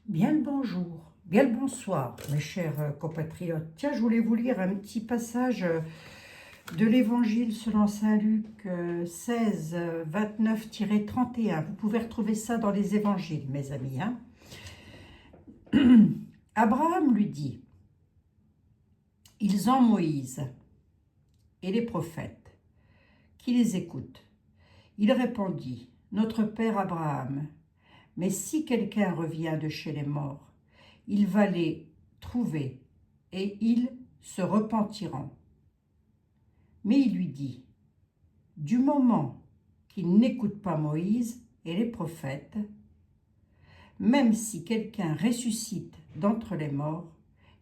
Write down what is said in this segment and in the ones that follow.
Bien le bonjour, bien le bonsoir, mes chers compatriotes. Tiens, je voulais vous lire un petit passage de l'Évangile selon saint Luc 16, 29-31. Vous pouvez retrouver ça dans les Évangiles, mes amis. Hein. Abraham lui dit, « Ils ont Moïse et les prophètes, qui les écoutent. » Il répondit, « Notre père Abraham, mais si quelqu'un revient de chez les morts, il va les trouver et ils se repentiront. » Mais il lui dit, « Du moment qu'ils n'écoutent pas Moïse et les prophètes, même si quelqu'un ressuscite d'entre les morts,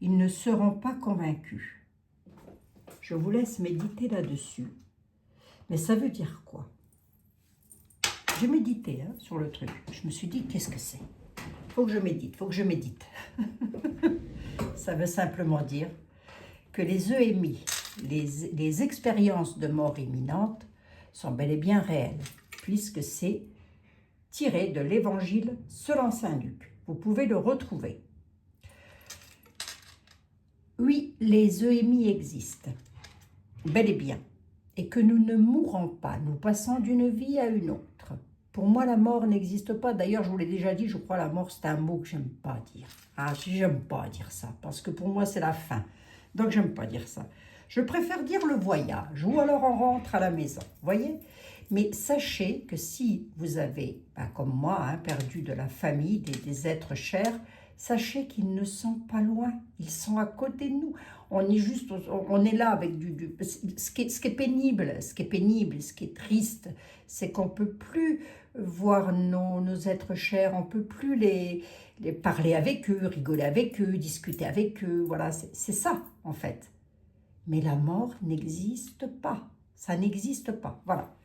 ils ne seront pas convaincus. » Je vous laisse méditer là-dessus. Mais ça veut dire quoi? J'ai médité sur le truc. Je me suis dit, qu'est-ce que c'est? Faut que je médite, faut que je médite. Ça veut simplement dire que les EMI, les expériences de mort imminente, sont bel et bien réelles, puisque c'est tiré de l'Évangile selon saint Luc. Vous pouvez le retrouver. Oui, les EMI existent, bel et bien, et que nous ne mourrons pas, nous passons d'une vie à une autre. Pour moi, la mort n'existe pas. D'ailleurs, je vous l'ai déjà dit, je crois que la mort, c'est un mot que j'aime pas dire. Ah, j'aime pas dire ça, parce que pour moi, c'est la fin. Donc, j'aime pas dire ça. Je préfère dire le voyage, ou alors on rentre à la maison, voyez. Mais sachez que si vous avez, comme moi, perdu de la famille, des êtres chers, sachez qu'ils ne sont pas loin, ils sont à côté de nous. On est juste, on est là avec ce qui est pénible, ce qui est triste, c'est qu'on ne peut plus voir nos êtres chers, on ne peut plus les parler avec eux, rigoler avec eux, discuter avec eux, voilà, c'est ça en fait. Mais la mort n'existe pas, ça n'existe pas, voilà.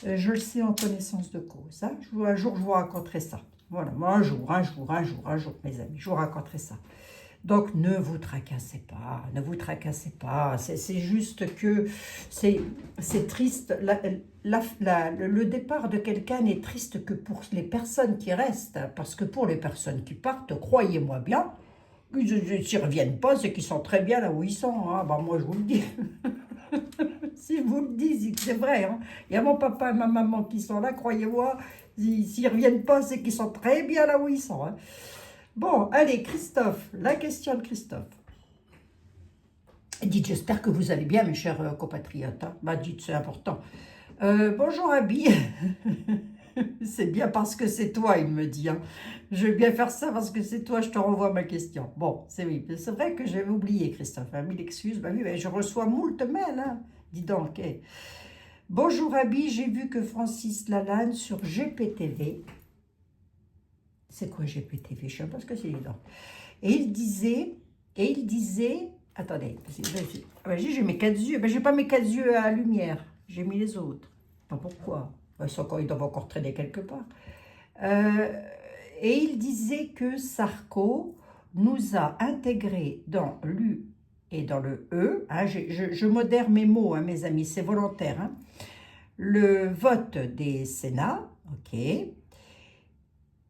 Je le sais en connaissance de cause, hein. Un jour je vous raconterai ça, voilà, un jour, mes amis, je vous raconterai ça. Donc, ne vous tracassez pas, c'est juste que c'est triste. Le départ de quelqu'un n'est triste que pour les personnes qui restent, parce que pour les personnes qui partent, croyez-moi bien, s'ils ne reviennent pas, c'est qu'ils sont très bien là où ils sont. Hein. Ben, moi, je vous le dis. Si vous le dites, c'est vrai. Hein. Il y a mon papa et ma maman qui sont là, croyez-moi, s'ils ne reviennent pas, c'est qu'ils sont très bien là où ils sont. Hein. Bon, allez, Christophe, la question de Christophe. Dites, j'espère que vous allez bien, mes chers compatriotes. Hein. Bah, dites, c'est important. Bonjour, Abby. C'est bien parce que c'est toi, il me dit. Hein. Je vais bien faire ça parce que c'est toi, je te renvoie ma question. Bon, c'est vrai que j'avais oublié, Christophe. Hein, mille excuses. Bah oui, je reçois moult mails. Hein. Dis donc. Hey. Bonjour, Abby. J'ai vu que Francis Lalanne sur GPTV. C'est quoi GPTV? Je ne sais pas ce que c'est. Et il disait, attendez, j'ai mes 4 yeux, j'ai pas mes 4 yeux à lumière, j'ai mis les autres. Pas pourquoi, ils doivent encore traîner quelque part. Et il disait que Sarko nous a intégrés dans l'U et dans le E, hein, je modère mes mots, hein, mes amis, c'est volontaire, hein. Le vote des Sénats, ok,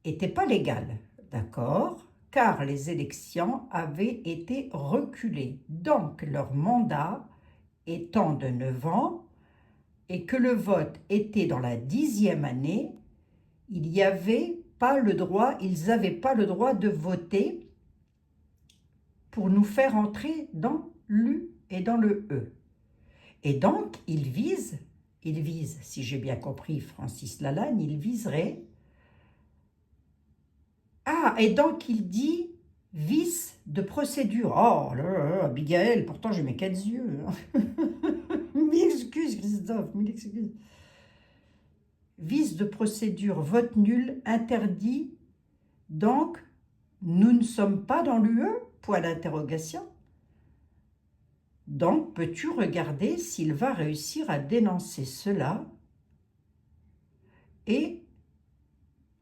n'était pas légal, d'accord, car les élections avaient été reculées. Donc, leur mandat étant de 9 ans et que le vote était dans la 10e année, ils n'avaient pas le droit de voter pour nous faire entrer dans l'U et dans le E. Et donc, ils visent, si j'ai bien compris Francis Lalanne, il viserait. Ah, et donc il dit vice de procédure. Oh là là, Abigail, pourtant j'ai mes 4 yeux. Mille excuses, Christophe, mille excuses. Vice de procédure, vote nul, interdit. Donc, nous ne sommes pas dans l'UE? Point d'interrogation. Donc, peux-tu regarder s'il va réussir à dénoncer cela? Et,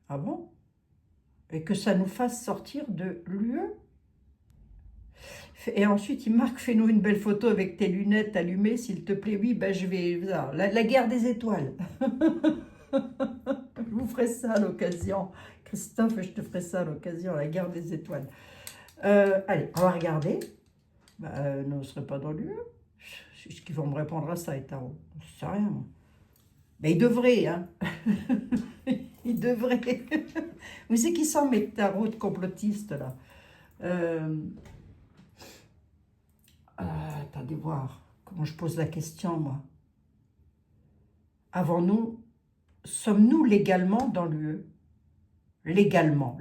ah bon? Et que ça nous fasse sortir de l'UE. Et ensuite, il marque, fais-nous une belle photo avec tes lunettes allumées, s'il te plaît. Oui, ben je vais... La guerre des étoiles. Je vous ferai ça à l'occasion. Christophe, je te ferai ça à l'occasion, la guerre des étoiles. Allez, on va regarder. Ne serait pas dans l'UE. Est-ce qu'ils vont me répondre à ça, les tarots? Je ne sais rien, moi. Mais ils devraient, hein. Ils devraient. Vous savez qui sont mes tarots de complotistes, là? Attendez voir comment je pose la question, moi. Avons-nous, sommes-nous légalement dans l'UE? Légalement.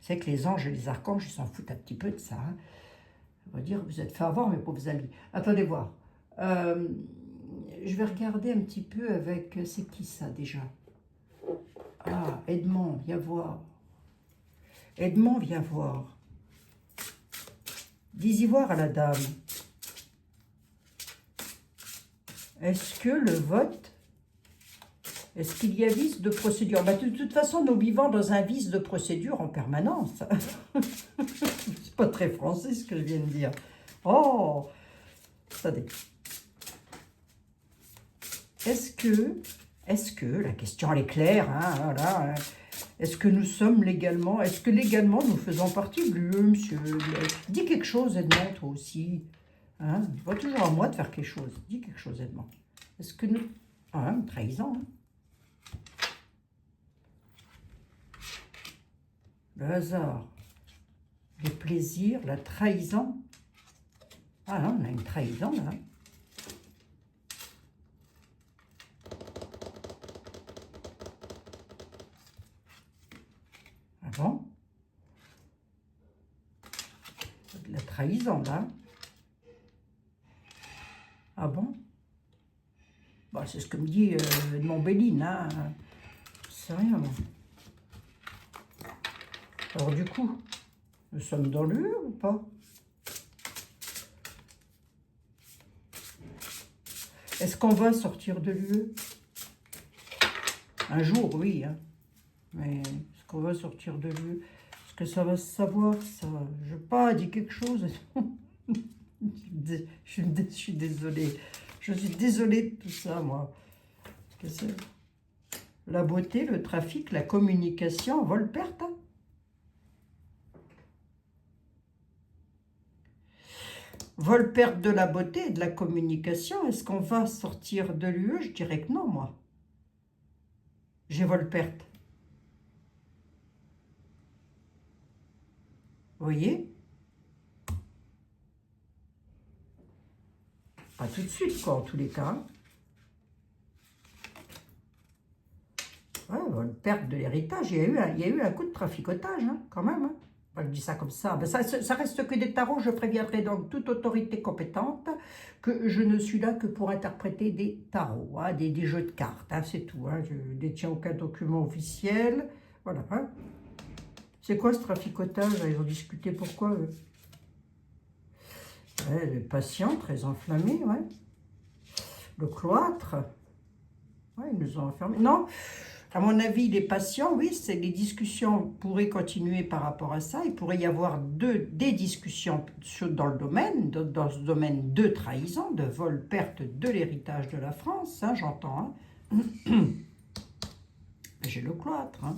C'est que les anges et les archanges, ils s'en foutent un petit peu de ça. Hein. On va dire, vous êtes fait avoir, mes pauvres amis. Attendez voir. Je vais regarder un petit peu avec... C'est qui ça, déjà? Ah, Edmond, viens voir. Edmond, viens voir. Dis-y voir à la dame. Est-ce que le vote... Est-ce qu'il y a vice de procédure? De toute façon, nous vivons dans un vice de procédure en permanence. C'est pas très français ce que je viens de dire. Oh, attendez. Est-ce que, la question elle est claire, hein, voilà, est-ce que nous sommes légalement, est-ce que légalement nous faisons partie de l'UE, monsieur? Dis quelque chose, Edmond, toi aussi. Hein, je vois toujours à moi de faire quelque chose. Dis quelque chose, Edmond. Est-ce que nous... Ah, une trahison, hein. Le hasard, le plaisir, la trahison. Ah non, on a une trahison là. Ah bon? La trahison là. Ah bon? Bon, c'est ce que me dit Edmond Béline, hein. C'est rien, moi. Alors du coup, nous sommes dans l'UE ou pas? Est-ce qu'on va sortir de l'UE? Un jour, oui. Hein. Mais est-ce qu'on va sortir de l'UE? Est-ce que ça va se savoir, ça? Je n'ai pas dit quelque chose. Je suis désolée. Je suis désolée de tout ça, moi. Qu'est-ce que c'est? La beauté, le trafic, la communication, vol-perte, hein? Vol-perte de la beauté et de la communication, est-ce qu'on va sortir de l'UE? Je dirais que non, moi. J'ai vol-perte. Vous voyez? Pas tout de suite, quoi, en tous les cas. Ouais, vol-perte de l'héritage. Il y a eu un coup de traficotage, hein, quand même, hein. Je dis ça comme ça. Ben ça reste que des tarots. Je préviendrai donc toute autorité compétente que je ne suis là que pour interpréter des tarots, hein, des jeux de cartes. Hein, c'est tout. Hein, je ne détiens aucun document officiel. Voilà. Hein. C'est quoi ce traficotage? Ils ont discuté pourquoi ouais, les patients très enflammés. Ouais. Le cloître. Ouais, ils nous ont enfermés. Non. À mon avis, les patients, oui, les discussions pourraient continuer par rapport à ça. Il pourrait y avoir des discussions dans le domaine, dans ce domaine de trahison, de vol, perte de l'héritage de la France, hein, j'entends. Hein. J'ai le cloître. Hein.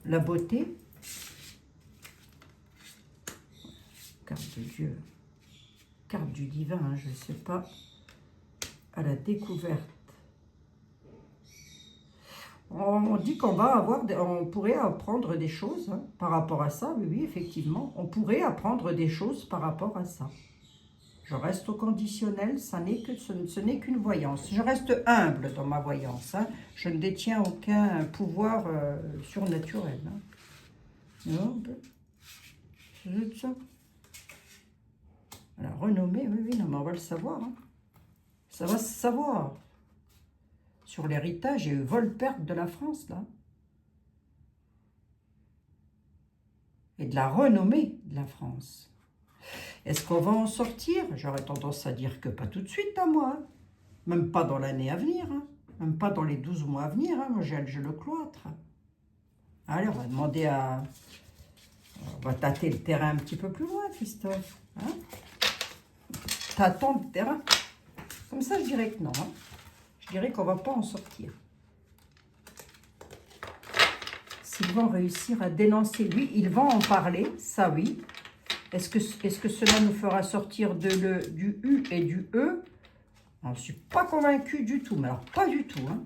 La beauté. Carte de Dieu. Carte du divin, hein, je ne sais pas, à la découverte. On dit qu'on va avoir, on pourrait apprendre des choses hein, par rapport à ça, oui, oui, effectivement, on pourrait apprendre des choses par rapport à ça. Je reste au conditionnel, ce n'est qu'une voyance. Je reste humble dans ma voyance, hein. Je ne détiens aucun pouvoir surnaturel. Hein. Non, c'est ça. La renommée, oui, oui, non, mais on va le savoir. Hein. Ça va se savoir. Sur l'héritage et le vol-perte de la France, là. Et de la renommée de la France. Est-ce qu'on va en sortir? J'aurais tendance à dire que pas tout de suite, à moi. Hein. Même pas dans l'année à venir. Hein. Même pas dans les 12 mois à venir. Hein. Moi, j'ai le cloître. Allez, on va demander à... On va tâter le terrain un petit peu plus loin, Christophe. Hein? tâtons le terrain. Comme ça, je dirais que non. Hein. Je dirais qu'on ne va pas en sortir. S'ils vont réussir à dénoncer, lui, ils vont en parler, ça oui. Est-ce que cela nous fera sortir du U et du E? Je ne suis pas convaincue du tout, mais alors pas du tout. Hein.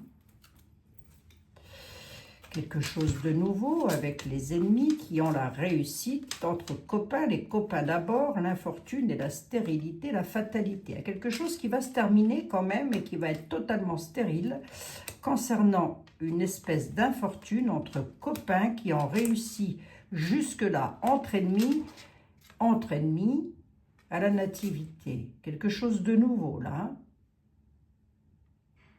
Quelque chose de nouveau avec les ennemis qui ont la réussite entre copains, les copains d'abord, l'infortune et la stérilité, la fatalité. Il y a quelque chose qui va se terminer quand même et qui va être totalement stérile concernant une espèce d'infortune entre copains qui ont réussi jusque-là entre ennemis à la nativité. Quelque chose de nouveau là. Hein.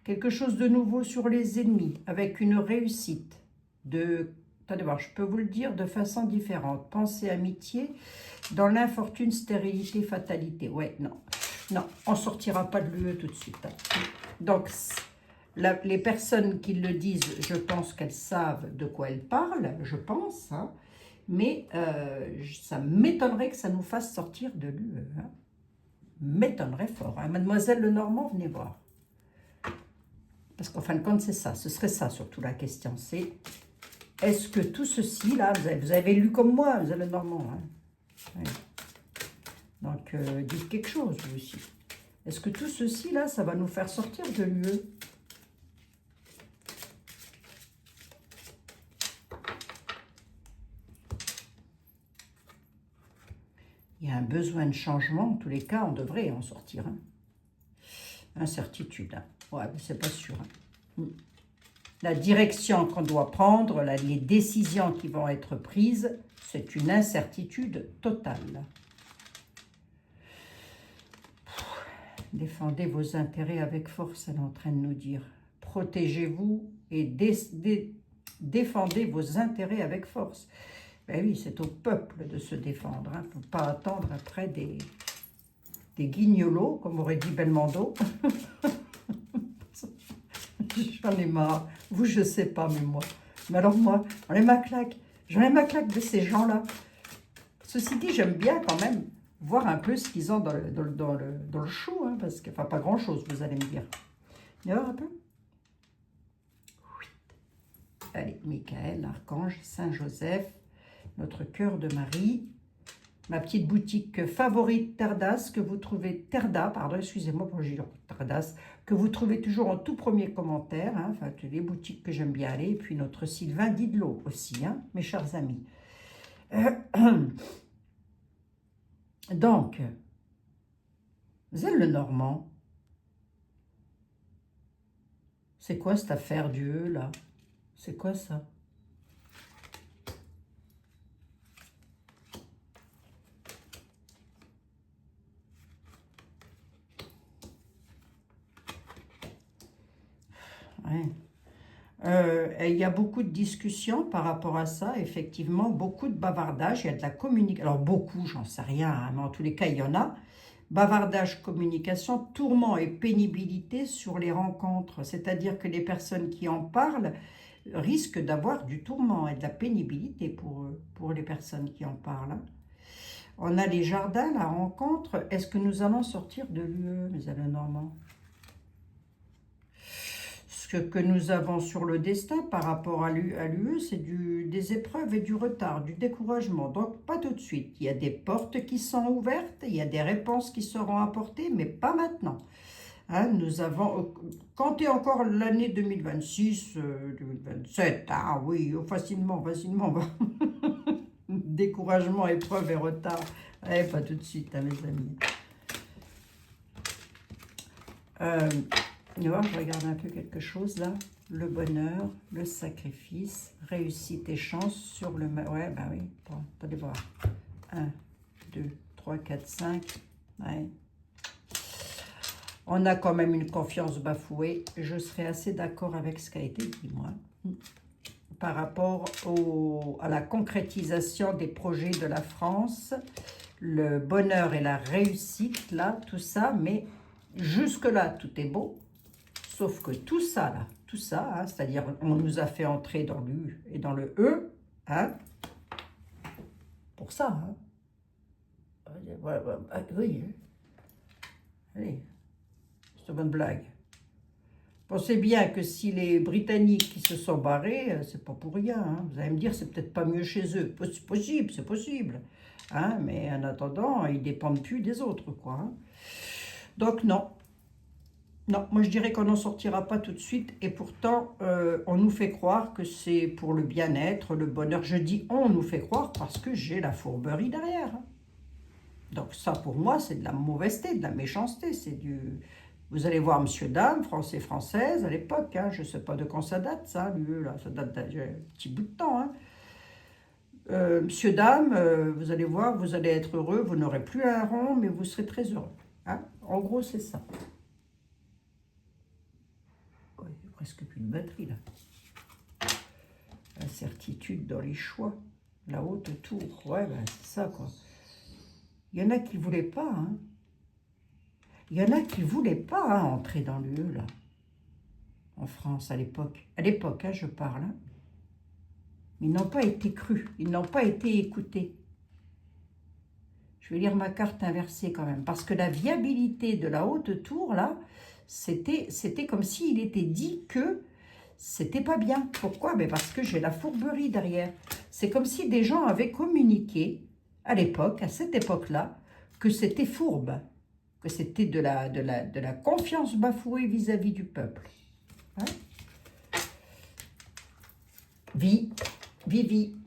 Quelque chose de nouveau sur les ennemis avec une réussite. Attendez voir, je peux vous le dire de façon différente. Pensée, amitié, dans l'infortune, stérilité, fatalité. Ouais, non. Non, on ne sortira pas de l'UE tout de suite. Hein. Donc, les personnes qui le disent, je pense qu'elles savent de quoi elles parlent, je pense. Hein, mais ça m'étonnerait que ça nous fasse sortir de l'UE. Hein. M'étonnerait fort. Hein. Mademoiselle Lenormand, venez voir. Parce qu'en fin de compte, c'est ça. Ce serait ça surtout la question. C'est... Est-ce que tout ceci, là, vous avez lu comme moi, vous avez le Normand. Hein? Oui. Donc, dites quelque chose, vous aussi. Est-ce que tout ceci, là, ça va nous faire sortir de l'UE? Il y a un besoin de changement. En tous les cas, on devrait en sortir. Hein? Incertitude. Hein? Ouais, mais c'est pas sûr. Hein? La direction qu'on doit prendre, les décisions qui vont être prises, c'est une incertitude totale. Défendez vos intérêts avec force, elle est en train de nous dire. Protégez-vous et défendez vos intérêts avec force. Ben oui, c'est au peuple de se défendre. Il ne faut pas attendre après des guignolos, comme aurait dit Belmondo. J'en ai marre. Vous, je sais pas, mais moi. Mais alors moi, j'en ai ma claque. J'en ai ma claque de ces gens-là. Ceci dit, j'aime bien quand même voir un peu ce qu'ils ont dans le chou. Hein, parce que, enfin, pas grand-chose, vous allez me dire. Et alors un peu. Oui. Allez, Michael, l'archange, Saint-Joseph, notre cœur de Marie. Ma petite boutique favorite Terdas, que vous trouvez, Terda, pardon, excusez-moi pour le Terdas, que vous trouvez toujours en tout premier commentaire, hein, enfin, les boutiques que j'aime bien aller, et puis notre Sylvain Didlot aussi, hein, mes chers amis. Donc, Zelle le Normand, c'est quoi cette affaire Dieu, là? C'est quoi ça? Ouais. Il y a beaucoup de discussions par rapport à ça, effectivement, beaucoup de bavardage, il y a de la communication, alors beaucoup, j'en sais rien, hein, mais en tous les cas, il y en a. Bavardage, communication, tourment et pénibilité sur les rencontres, c'est-à-dire que les personnes qui en parlent risquent d'avoir du tourment et de la pénibilité pour les personnes qui en parlent. Hein. On a les jardins, la rencontre, est-ce que nous allons sortir de l'UE, mes amis normands? Ce que nous avons sur le destin par rapport à l'UE, c'est des épreuves et du retard, du découragement. Donc, pas tout de suite. Il y a des portes qui sont ouvertes, il y a des réponses qui seront apportées, mais pas maintenant. Hein, nous avons, comptez encore l'année 2026, 2027, ah oui, facilement. Découragement, épreuve et retard. Eh, pas tout de suite, hein, mes amis. Je regarde un peu quelque chose là. Le bonheur, le sacrifice, réussite et chance sur le... Ouais, bah oui. Bon, attendez voir. 1, 2, 3, 4, 5. Ouais. On a quand même une confiance bafouée. Je serais assez d'accord avec ce qui a été dit, moi. Par rapport à la concrétisation des projets de la France, le bonheur et la réussite, là, tout ça, mais jusque-là, tout est beau. Sauf que tout ça, là, tout ça, hein, c'est-à-dire on nous a fait entrer dans l'U et dans le E, hein, pour ça. Hein. Oui. Allez, c'est une bonne blague. Pensez bien que si les Britanniques qui se sont barrés, c'est pas pour rien. Hein. Vous allez me dire, c'est peut-être pas mieux chez eux. C'est possible, c'est possible. Hein, mais en attendant, ils dépendent plus des autres, quoi. Hein. Donc non. Non, moi je dirais qu'on n'en sortira pas tout de suite. Et pourtant, on nous fait croire que c'est pour le bien-être, le bonheur. Je dis on nous fait croire parce que j'ai la fourberie derrière. Hein. Donc ça, pour moi, c'est de la mauvaiseté, de la méchanceté. C'est du... Vous allez voir Monsieur Dame, français, française, à l'époque. Hein, je ne sais pas de quand ça date, ça, lui, là, ça date d'un petit bout de temps. Hein. Monsieur Dame, vous allez voir, vous allez être heureux. Vous n'aurez plus un rond, mais vous serez très heureux. Hein. En gros, c'est ça. Oh, il n'y a presque plus de batterie, là. Incertitude dans les choix. La haute tour. Ouais, ben, c'est ça, quoi. Il y en a qui ne voulaient pas, hein. Il y en a qui ne voulaient pas hein, entrer dans l'UE, là, en France, à l'époque. À l'époque, hein, je parle. Hein. Ils n'ont pas été crus, ils n'ont pas été écoutés. Je vais lire ma carte inversée quand même, parce que la viabilité de la haute tour, là, c'était comme s'il était dit que c'était pas bien. Pourquoi? Mais parce que j'ai la fourberie derrière. C'est comme si des gens avaient communiqué, à l'époque, à cette époque-là, que c'était fourbe. Que c'était de la confiance bafouée vis-à-vis du peuple. Hein? Vivi,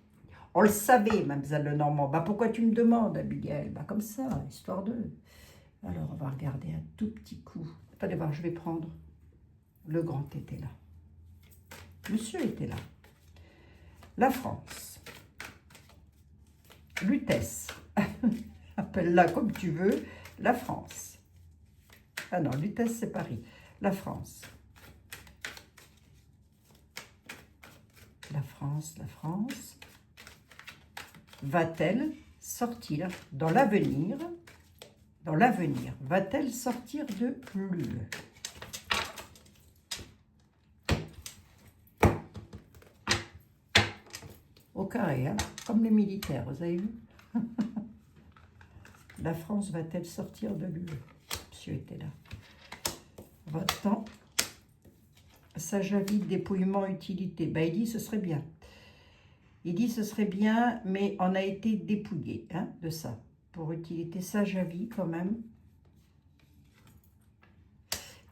on le savait, mademoiselle Lenormand. Bah, pourquoi tu me demandes, Abigail? Bah, comme ça, histoire de... Alors, on va regarder un tout petit coup. Attendez voir, je vais prendre... Le grand était là. Monsieur était là. La France. Lutèce. Appelle-la comme tu veux. La France. Ah non, Lutèce, c'est Paris. La France. La France. Va-t-elle sortir dans l'avenir, va-t-elle sortir de l'UE? Au carré, hein, comme les militaires, vous avez vu? La France va-t-elle sortir de l'UE? Monsieur était là. Va-t-on? Sage avis, dépouillement, utilité. Ben, il dit ce serait bien. Il dit ce serait bien, mais on a été dépouillé hein, de ça. Pour utilité, sage avis quand même.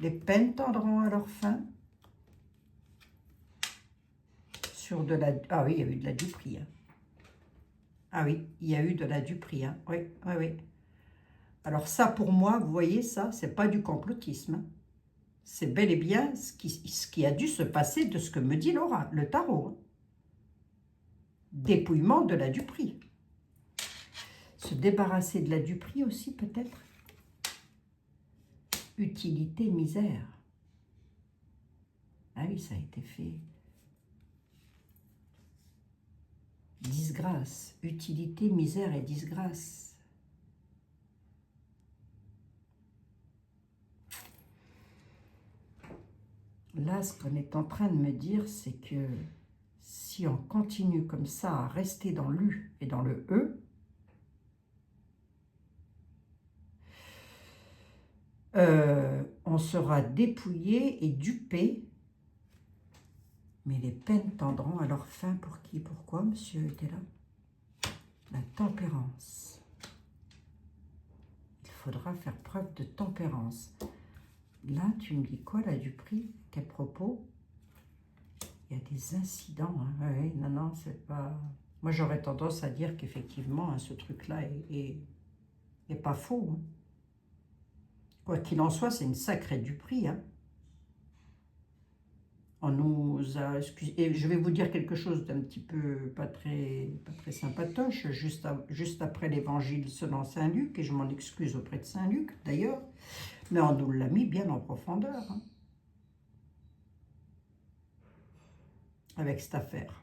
Les peines tendront à leur fin. Sur de la... Ah oui, il y a eu de la duperie. Hein. Ah oui, il y a eu de la duperie. Hein. Oui, oui, oui. Alors ça, pour moi, vous voyez, ça, c'est pas du complotisme. Hein. C'est bel et bien ce qui a dû se passer de ce que me dit Laura, le tarot. Hein. Dépouillement de la duperie. Se débarrasser de la duperie aussi, peut-être. Utilité, misère. Ah oui, ça a été fait. Disgrâce. Utilité, misère et disgrâce. Là, ce qu'on est en train de me dire, c'est que si on continue comme ça à rester dans l'U et dans le E, on sera dépouillé et dupé, mais les peines tendront à leur fin pour qui? Pourquoi, monsieur était là? La tempérance. Il faudra faire preuve de tempérance. Là, tu me dis quoi, là, du prix? Quel propos? Il y a des incidents. Hein. Oui, non, non, c'est pas... Moi, j'aurais tendance à dire qu'effectivement, hein, ce truc-là est pas faux. Hein. Quoi qu'il en soit, c'est une sacrée duperie. Hein. On nous a... Et je vais vous dire quelque chose d'un petit peu pas très sympatoche. Juste après l'évangile selon Saint-Luc, et je m'en excuse auprès de Saint-Luc, d'ailleurs, mais on nous l'a mis bien en profondeur. Hein. Avec cette affaire.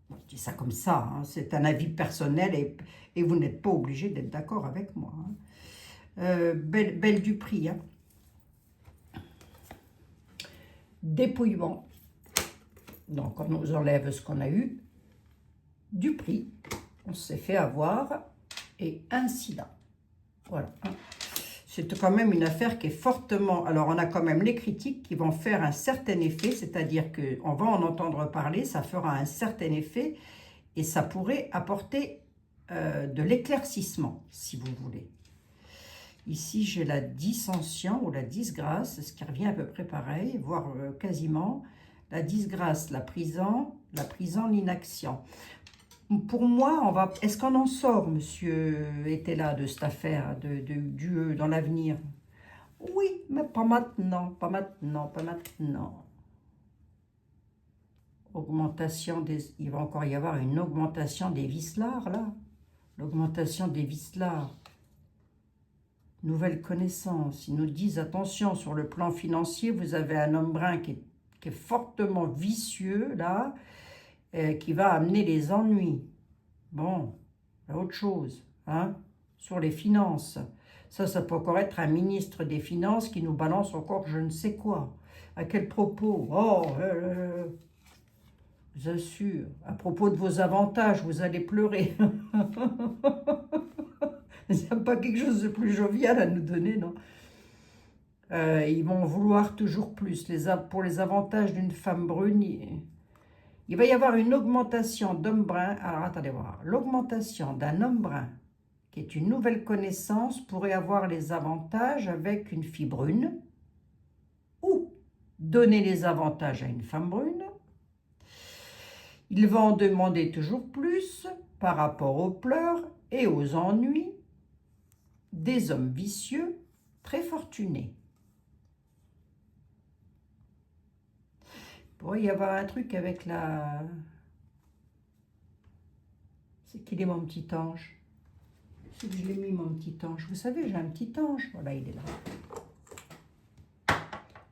Bon, je dis ça comme ça, hein, c'est un avis personnel et vous n'êtes pas obligé d'être d'accord avec moi. Hein. Belle du prix. Hein. Dépouillement. Donc on nous enlève ce qu'on a eu. Du prix. On s'est fait avoir. Et incident. Voilà. Hein. c'est quand même une affaire qui est fortement... Alors, on a quand même les critiques qui vont faire un certain effet, c'est-à-dire qu'on va en entendre parler, ça fera un certain effet, et ça pourrait apporter de l'éclaircissement, si vous voulez. Ici, j'ai la dissension ou la disgrâce, ce qui revient à peu près pareil, voire quasiment. La disgrâce, la prison, l'inaction. Pour moi, on va. Est-ce qu'on en sort, monsieur était là, de cette affaire du dans l'avenir? Oui, mais pas maintenant, pas maintenant, pas maintenant. Augmentation des... Il va encore y avoir une augmentation des vicelards, là. L'augmentation des vicelards. Nouvelle connaissance. Ils nous disent, attention, sur le plan financier, vous avez un homme brun qui est fortement vicieux, là, qui va amener les ennuis. Bon, autre chose, hein, sur les finances. Ça peut encore être un ministre des Finances qui nous balance encore je ne sais quoi. À quel propos? Oh, je vous assure, à propos de vos avantages, vous allez pleurer. Il n'y a pas quelque chose de plus jovial à nous donner, non? Ils vont vouloir toujours plus. Pour les avantages d'une femme brune, il va y avoir une augmentation d'hommes bruns. Alors, attendez voir. L'augmentation d'un homme brun, qui est une nouvelle connaissance, pourrait avoir les avantages avec une fille brune, ou donner les avantages à une femme brune. Il va en demander toujours plus par rapport aux pleurs et aux ennuis des hommes vicieux très fortunés. Il pourrait y avoir un truc avec la... C'est qu'il est mon petit ange. C'est que je l'ai mis, mon petit ange. Vous savez, j'ai un petit ange. Voilà, il est là.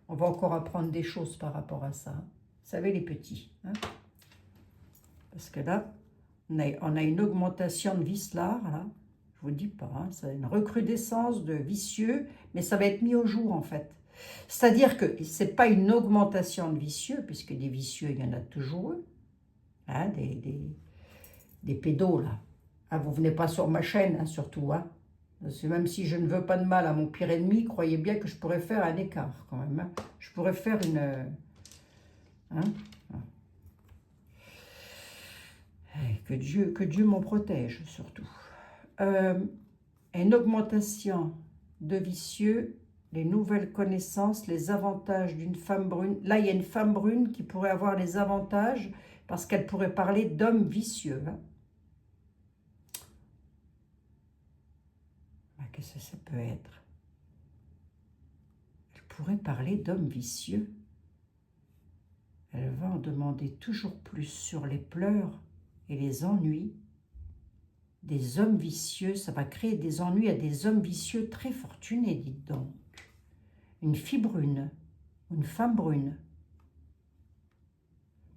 On va encore apprendre des choses par rapport à ça. Vous savez, les petits. Hein, parce que là, on a une augmentation de vicelards, là. Je vous dis pas, hein, c'est une recrudescence de vicieux, mais ça va être mis au jour, en fait. C'est-à-dire que ce n'est pas une augmentation de vicieux, puisque des vicieux, il y en a toujours eux. Hein, des pédos, là. Ah, vous venez pas sur ma chaîne, hein, surtout. Hein. Parce que même si je ne veux pas de mal à mon pire ennemi, croyez bien que je pourrais faire un écart, quand même. Hein. Je pourrais faire une... Hein. Que Dieu m'en protège, surtout. Une augmentation de vicieux, les nouvelles connaissances, les avantages d'une femme brune. Là, il y a une femme brune qui pourrait avoir les avantages parce qu'elle pourrait parler d'hommes vicieux. Hein. Qu'est-ce que ça peut être? Elle pourrait parler d'hommes vicieux. Elle va en demander toujours plus sur les pleurs et les ennuis des hommes vicieux. Ça va créer des ennuis à des hommes vicieux très fortunés, dites donc. Une fille brune, une femme brune.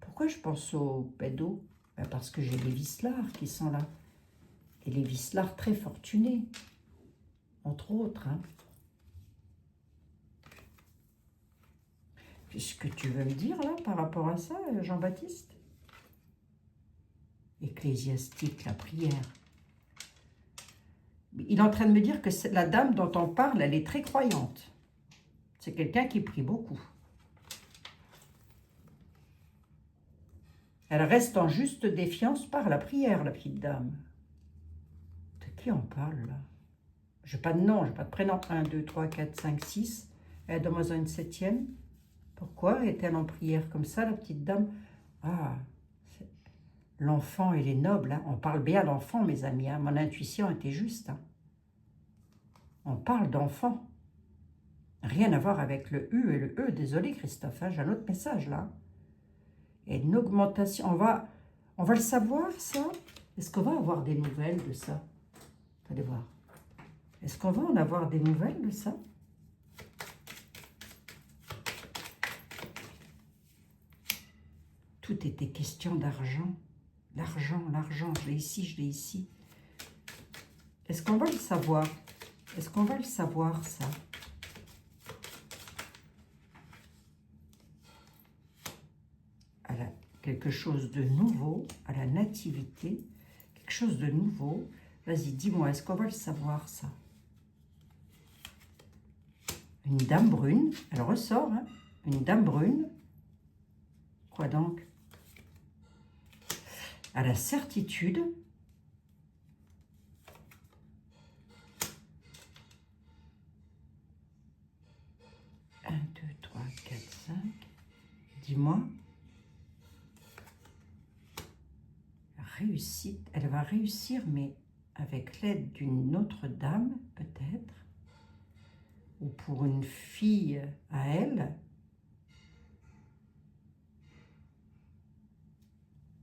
Pourquoi je pense aux pédos? Ben parce que j'ai les vicelards qui sont là. Et les vicelards très fortunés, entre autres. Hein. Qu'est-ce que tu veux me dire là par rapport à ça, Jean-Baptiste? Ecclésiastique, la prière. Il est en train de me dire que la dame dont on parle, elle est très croyante. C'est quelqu'un qui prie beaucoup. Elle reste en juste défiance par la prière, la petite dame. De qui on parle, là? Je n'ai pas de nom, je n'ai pas de prénom. 1, 2, 3, 4, 5, 6. Elle est dans une 7e. Pourquoi est-elle en prière comme ça, la petite dame? Ah, l'enfant, il est noble. Hein. On parle bien d'enfant, mes amis. Hein. Mon intuition était juste. Hein. On parle d'enfant. Rien à voir avec le U et le E. Désolé, Christophe. Hein. J'ai un autre message, là. Et une augmentation. On va le savoir, ça? Est-ce qu'on va avoir des nouvelles de ça? Allez voir. Est-ce qu'on va en avoir des nouvelles de ça? Tout était question d'argent. L'argent, l'argent. Je l'ai ici, je l'ai ici. Est-ce qu'on va le savoir? Est-ce qu'on va le savoir, ça? Quelque chose de nouveau, à la nativité, quelque chose de nouveau. Vas-y, dis-moi, est-ce qu'on va le savoir, ça? Une dame brune, elle ressort, hein, une dame brune. Quoi donc? À la certitude. Un, deux, trois, quatre, cinq. Dis-moi. Réussite. Elle va réussir, mais avec l'aide d'une autre dame, peut-être. Ou pour une fille à elle.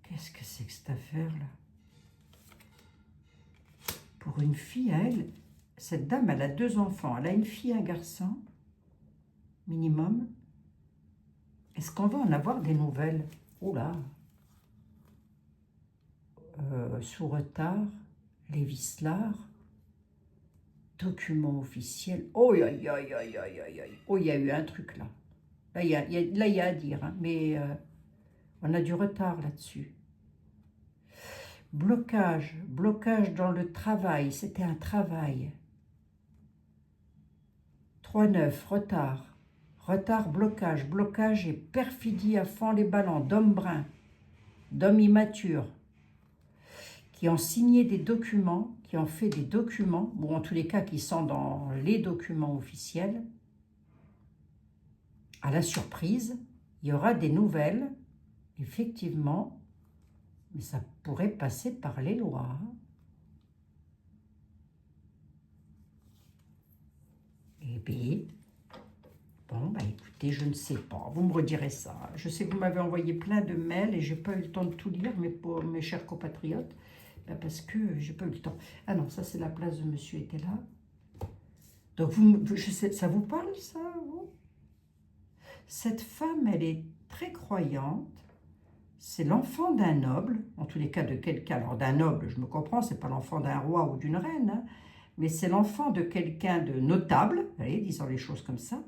Qu'est-ce que c'est que cette affaire-là? Pour une fille à elle, cette dame, elle a 2 enfants. Elle a une fille et un garçon, minimum. Est-ce qu'on va en avoir des nouvelles? Oh là! Sous retard, les Vislar, document officiel. Oh, aïe, aïe, aïe, aïe, aïe, aïe. Oh, il y a eu un truc là. Là, il y a à dire, hein, mais on a du retard là-dessus. Blocage, blocage dans le travail, c'était un travail. 3-9, retard. Retard, blocage, blocage et perfidie à fond les ballons, d'hommes bruns, d'hommes immatures, qui ont signé des documents, qui ont fait des documents, ou en tous les cas qui sont dans les documents officiels. À la surprise, il y aura des nouvelles, effectivement, mais ça pourrait passer par les lois. Eh bien, bon, bah écoutez, je ne sais pas, vous me redirez ça. Je sais que vous m'avez envoyé plein de mails et je n'ai pas eu le temps de tout lire, mais pour mes chers compatriotes, bah parce que j'ai pas eu le temps. Ah non, ça c'est la place de monsieur était là. Donc, je sais, ça vous parle ça, vous? Cette femme, elle est très croyante. C'est l'enfant d'un noble, en tous les cas de quelqu'un. Alors d'un noble, je me comprends, c'est pas l'enfant d'un roi ou d'une reine, hein, mais c'est l'enfant de quelqu'un de notable, vous voyez, disons les choses comme ça.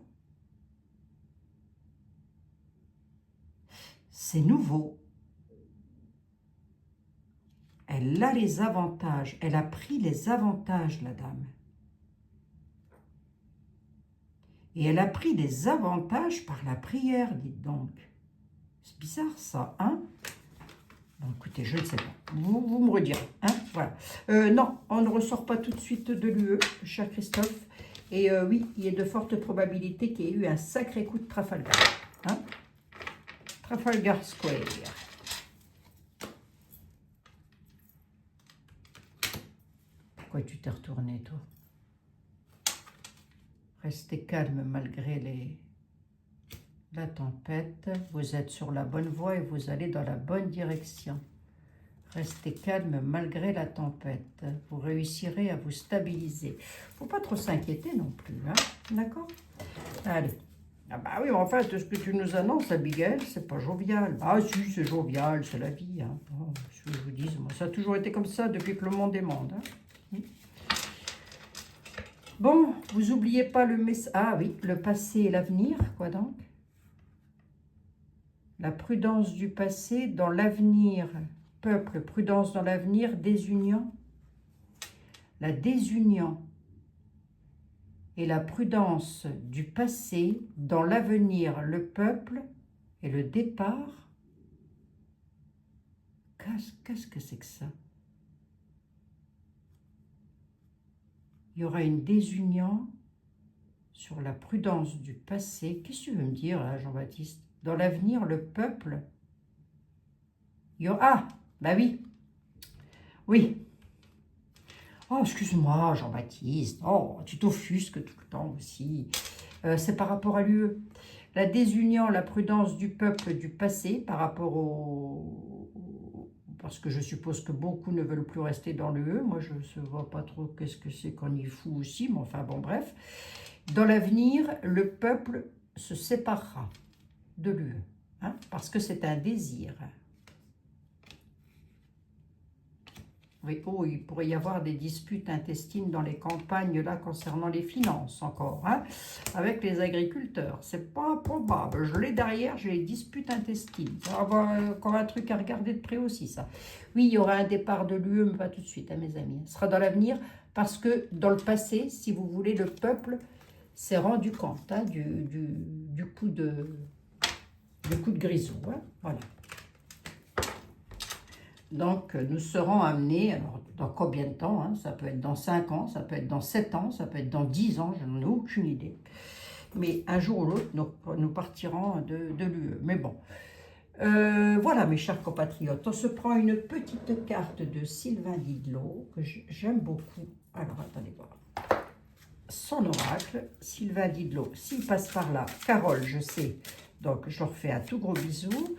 C'est nouveau. Elle a les avantages, elle a pris les avantages, la dame. Et elle a pris des avantages par la prière, dites donc. C'est bizarre ça, hein? Bon, écoutez, je ne sais pas. Vous me redirez, hein? Voilà. Non, on ne ressort pas tout de suite de l'UE, cher Christophe. Et oui, il y a de fortes probabilités qu'il y ait eu un sacré coup de Trafalgar. Hein? Trafalgar Square. Pourquoi tu t'es retourné, toi? Restez calme malgré la tempête. Vous êtes sur la bonne voie et vous allez dans la bonne direction. Restez calme malgré la tempête. Vous réussirez à vous stabiliser. Il ne faut pas trop s'inquiéter non plus. Hein? D'accord? Allez. Ah bah oui, mais enfin, tout ce que tu nous annonces, Abigail, c'est pas jovial. Ah si, c'est jovial, c'est la vie. Hein. Oh, ce que je vous dis, moi, ça a toujours été comme ça depuis que le monde est monde. Hein. Bon, vous n'oubliez pas le message. Ah oui, le passé et l'avenir, quoi donc? La prudence du passé dans l'avenir. Peuple, prudence dans l'avenir, désunion. La désunion et la prudence du passé dans l'avenir, le peuple et le départ. Qu'est-ce que c'est que ça? Il y aura une désunion sur la prudence du passé. Qu'est-ce que tu veux me dire, là, Jean-Baptiste? Dans l'avenir, le peuple... Ah, bah oui. Oui. Oh, excuse-moi, Jean-Baptiste. Oh, tu t'offusques tout le temps aussi. C'est par rapport à l'UE. La désunion, la prudence du peuple du passé par rapport au... Parce que je suppose que beaucoup ne veulent plus rester dans l'UE. Moi, je ne vois pas trop qu'est-ce que c'est qu'on y fout aussi. Mais enfin, bon, bref. Dans l'avenir, le peuple se séparera de l'UE. Hein, parce que c'est un désir. Oui, oh, il pourrait y avoir des disputes intestines dans les campagnes, là, concernant les finances, encore, hein, avec les agriculteurs. C'est pas improbable. Je l'ai derrière, j'ai les disputes intestines. Ça va avoir encore un truc à regarder de près aussi, ça. Oui, il y aura un départ de l'UE, mais pas tout de suite, hein, mes amis. Ce sera dans l'avenir, parce que dans le passé, si vous voulez, le peuple s'est rendu compte hein, du coup de grisou. Hein, voilà. Donc, nous serons amenés, alors dans combien de temps hein, ça peut être dans 5 ans, ça peut être dans 7 ans, ça peut être dans 10 ans, je n'en ai aucune idée. Mais un jour ou l'autre, nous partirons de l'UE. Mais bon, voilà mes chers compatriotes, on se prend une petite carte de Sylvain Didlot, que j'aime beaucoup. Alors, attendez voir. Son oracle, Sylvain Didlot, s'il passe par là, Carole, je sais, donc je leur fais un tout gros bisou.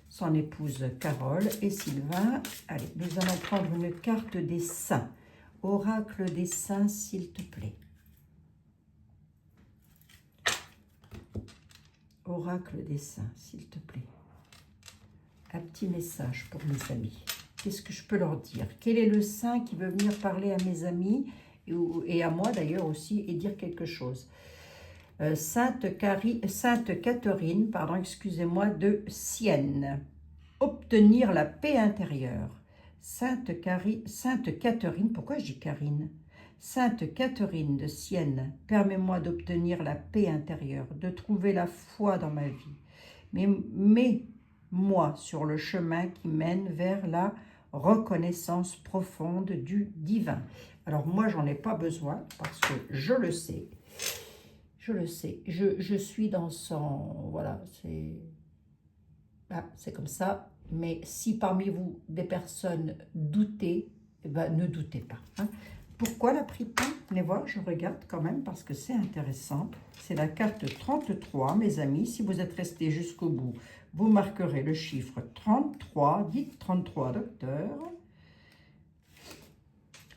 Son épouse Carole et Sylvain. Allez, nous allons prendre une carte des saints. Oracle des saints, s'il te plaît. Oracle des saints, s'il te plaît. Un petit message pour mes amis. Qu'est-ce que je peux leur dire? Quel est le saint qui veut venir parler à mes amis et à moi d'ailleurs aussi et dire quelque chose? Sainte Catherine, pardon, excusez-moi, de Sienne. Obtenir la paix intérieure. Sainte Catherine, pourquoi je dis Karine? Sainte Catherine de Sienne, permets-moi d'obtenir la paix intérieure, de trouver la foi dans ma vie. Mets-moi sur le chemin qui mène vers la reconnaissance profonde du divin. Alors moi, j'en ai pas besoin parce que je le sais. Je le sais, je suis dans son... Voilà, c'est comme ça. Mais si parmi vous, des personnes doutaient, eh ben, ne doutez pas. Hein. Pourquoi la prie pas? Venez voir, je regarde quand même parce que c'est intéressant. C'est la carte 33, mes amis. Si vous êtes restés jusqu'au bout, vous marquerez le chiffre 33. Dites 33, docteur.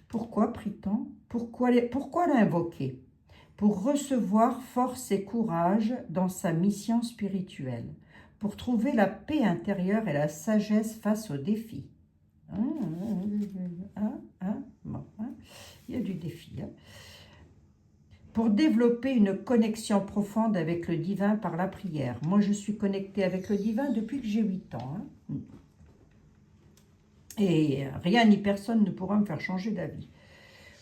Pourquoi prie-t-on? Pourquoi l'invoquer? Pour recevoir force et courage dans sa mission spirituelle, pour trouver la paix intérieure et la sagesse face aux défis. Il y a du défi. Hein. Pour développer une connexion profonde avec le divin par la prière. Moi, je suis connectée avec le divin depuis que j'ai 8 ans. Hein. Et rien ni personne ne pourra me faire changer d'avis.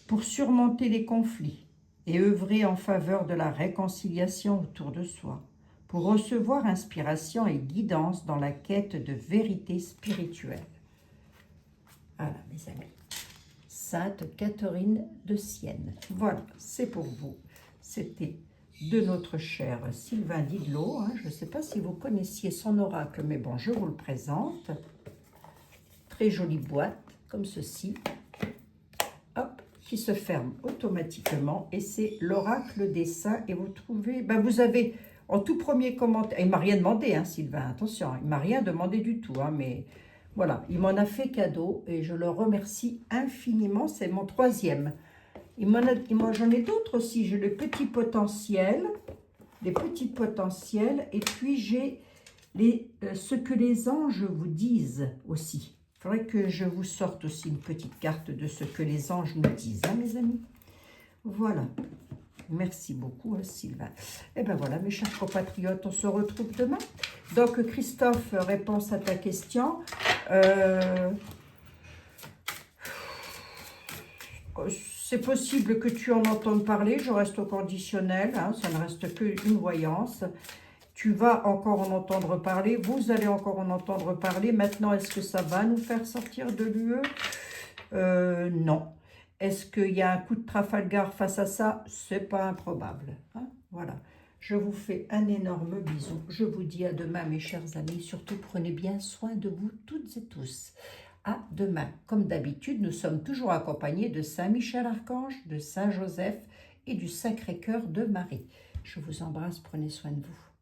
Pour surmonter les conflits et œuvrer en faveur de la réconciliation autour de soi, pour recevoir inspiration et guidance dans la quête de vérité spirituelle. Voilà, mes amis. Sainte Catherine de Sienne. Voilà, c'est pour vous. C'était de notre cher Sylvain Didlot. Hein. Je ne sais pas si vous connaissiez son oracle, mais bon, je vous le présente. Très jolie boîte, comme ceci. Hop, qui se ferme automatiquement. Et c'est l'oracle des saints. Et vous trouvez, ben vous avez en tout premier commentaire, il ne m'a rien demandé, hein, Sylvain, attention, il ne m'a rien demandé du tout, hein, mais voilà, il m'en a fait cadeau et je le remercie infiniment, c'est mon 3e. J'en ai d'autres aussi, j'ai le petit potentiel, les petits potentiels, et puis j'ai ce que les anges vous disent aussi. Il faudrait que je vous sorte aussi une petite carte de ce que les anges nous disent, hein, mes amis. Voilà. Merci beaucoup, Sylvain. Et bien voilà, mes chers compatriotes, on se retrouve demain. Donc, Christophe, réponse à ta question. C'est possible que tu en entendes parler, je reste au conditionnel, hein, ça ne reste qu'une voyance. Tu vas encore en entendre parler, vous allez encore en entendre parler. Maintenant, est-ce que ça va nous faire sortir de l'UE? Non. Est-ce qu'il y a un coup de Trafalgar face à ça? C'est pas improbable. Hein, voilà. Je vous fais un énorme bisou. Je vous dis à demain, mes chers amis. Surtout, prenez bien soin de vous toutes et tous. À demain. Comme d'habitude, nous sommes toujours accompagnés de Saint Michel Archange, de Saint Joseph et du Sacré-Cœur de Marie. Je vous embrasse. Prenez soin de vous.